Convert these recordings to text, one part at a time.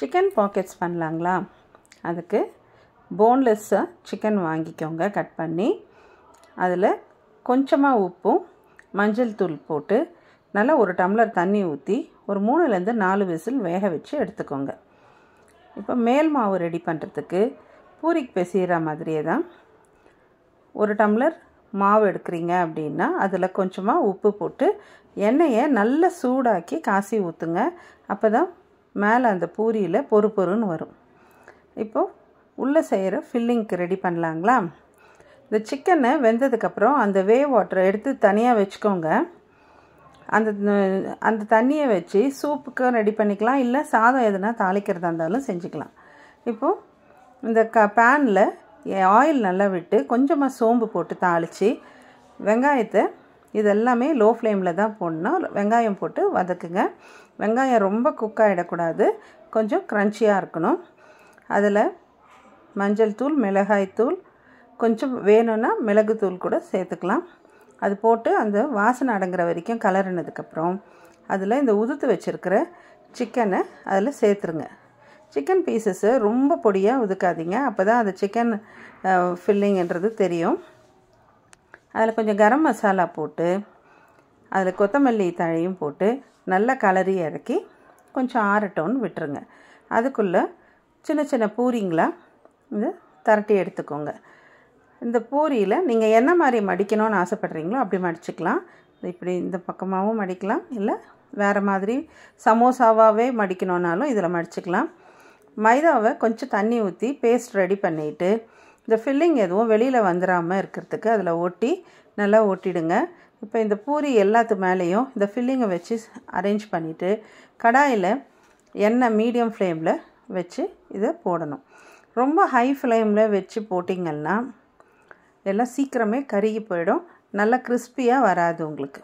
Chicken pockets பண்ணலாங்களா? அதுக்கு போன்லெஸ்ஸாக chicken வாங்கிக்கோங்க. Cut பண்ணி அதில் கொஞ்சமாக உப்பும் மஞ்சள் தூள் போட்டு நல்லா ஒரு டம்ளர் தண்ணி ஊற்றி ஒரு 3லேருந்து 4 விசில் வேக வச்சு எடுத்துக்கோங்க. இப்போ மேல் மாவு ரெடி பண்ணுறதுக்கு பூரிக்கு பிசைகிற மாதிரியே தான் ஒரு டம்ளர் மாவு எடுக்கிறீங்க அப்படின்னா அதில் கொஞ்சமாக உப்பு போட்டு எண்ணெயை நல்லா சூடாக்கி காசி ஊற்றுங்க. அப்போ தான் மேலே அந்த பூரியில் பொறு பொறுன்னு வரும். இப்போது உள்ளே செய்கிற ஃபில்லிங்க்கு ரெடி பண்ணலாங்களா? இந்த சிக்கனை வெந்ததுக்கப்புறம் அந்த வாட்டரை எடுத்து தனியாக வச்சுக்கோங்க. அந்த தண்ணியை வச்சு சூப்புக்கும் ரெடி பண்ணிக்கலாம், இல்லை சாதம் எதுனா தாளிக்கிறதா இருந்தாலும் செஞ்சுக்கலாம். இப்போது இந்த பேனில் ஆயில் நல்லா விட்டு கொஞ்சமாக சோம்பு போட்டு தாளித்து வெங்காயத்தை இதெல்லாமே லோ ஃப்ளேமில் தான் போடணும். வெங்காயம் போட்டு வதக்குங்க. வெங்காயம் ரொம்ப குக் ஆகிடக்கூடாது, கொஞ்சம் க்ரன்ச்சியாக இருக்கணும். அதில் மஞ்சள் தூள், மிளகாய் தூள், கொஞ்சம் வேணும்னா மிளகுத்தூள் கூட சேர்த்துக்கலாம். அது போட்டு அந்த வாசனை அடங்குற வரைக்கும் கலரினதுக்கப்புறம் அதில் இந்த உதுத்து வச்சுருக்கிற சிக்கனை அதில் சேர்த்துருங்க. சிக்கன் பீசஸ்ஸு ரொம்ப பொடியாக உதுக்காதீங்க, அப்போ தான் அது சிக்கன் ஃபில்லிங்கிறது தெரியும். அதில் கொஞ்சம் கரம் மசாலா போட்டு அதில் கொத்தமல்லி தழையும் போட்டு நல்லா கலரி இறக்கி கொஞ்சம் ஆறட்டோன்னு விட்டுருங்க. அதுக்குள்ளே சின்ன சின்ன பூரிங்களாக இது திரட்டி எடுத்துக்கோங்க. இந்த பூரியில் நீங்கள் என்ன மாதிரி மடிக்கணும்னு ஆசைப்பட்றீங்களோ அப்படி மடிச்சுக்கலாம். இப்படி இந்த பக்கமாகவும் மடிக்கலாம், இல்லை வேறு மாதிரி சமோசாவாகவே மடிக்கணுன்னாலும் இதில் மடிச்சுக்கலாம். மைதாவை கொஞ்சம் தண்ணி ஊற்றி பேஸ்ட் ரெடி பண்ணிவிட்டு இந்த ஃபில்லிங் எதுவும் வெளியில் வந்துடாமல் இருக்கிறதுக்கு அதில் ஒட்டி நல்லா ஒட்டிடுங்க. இப்போ இந்த பூரி எல்லாத்து மேலேயும் இந்த ஃபில்லிங்கை வச்சு அரேஞ்ச் பண்ணிவிட்டு கடாயில் எண்ணெய் மீடியம் ஃப்ளேமில் வச்சு இதை போடணும். ரொம்ப ஹை ஃப்ளேமில் வச்சு போட்டிங்கன்னா எல்லாம் சீக்கிரமே கருகி போயிடும், நல்லா கிறிஸ்பியாக வராது உங்களுக்கு.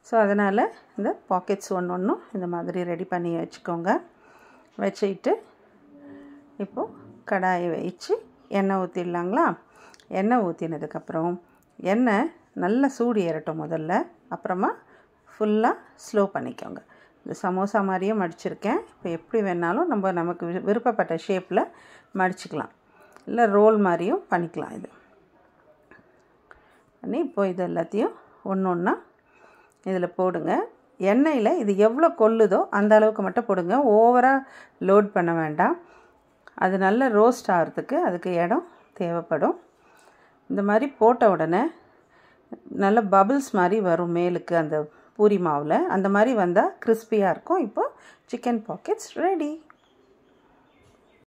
ஸோ அதனால் இந்த பாக்கெட்ஸ் ஒன்றும் இந்த மாதிரி ரெடி பண்ணி வச்சுக்கோங்க. வச்சுக்கிட்டு இப்போது கடாயை வச்சு எண்ணெய் ஊற்றிடலாங்களா? எண்ணெய் ஊற்றினதுக்கப்புறம் எண்ணெய் நல்லா சூடு ஏறட்டும் முதல்ல, அப்புறமா ஃபுல்லாக ஸ்லோ பண்ணிக்கோங்க. இந்த சமோசா மாதிரியே மடிச்சிருக்கேன். இப்போ எப்படி வேணாலும் நமக்கு விருப்பப்பட்ட ஷேப்பில் மடிச்சுக்கலாம், இல்லை ரோல் மாதிரியும் பண்ணிக்கலாம். இது பண்ணி இப்போ இது எல்லாத்தையும் ஒன்று ஒன்றா இதில் போடுங்க. எண்ணெயில் இது எவ்வளோ கொல்லுதோ அந்த அளவுக்கு மட்டும் போடுங்க, ஓவராக லோட் பண்ண வேண்டாம். அது நல்ல ரோஸ்ட் ஆகிறதுக்கு அதுக்கு இடம் தேவைப்படும். இந்த மாதிரி போட்ட உடனே நல்ல பபிள்ஸ் மாதிரி வரும் மேலுக்கு அந்த பூரி மாவில், அந்த மாதிரி வந்தால் கிறிஸ்பியாக இருக்கும். இப்போது சிக்கன் பாக்கெட்ஸ் ரெடி.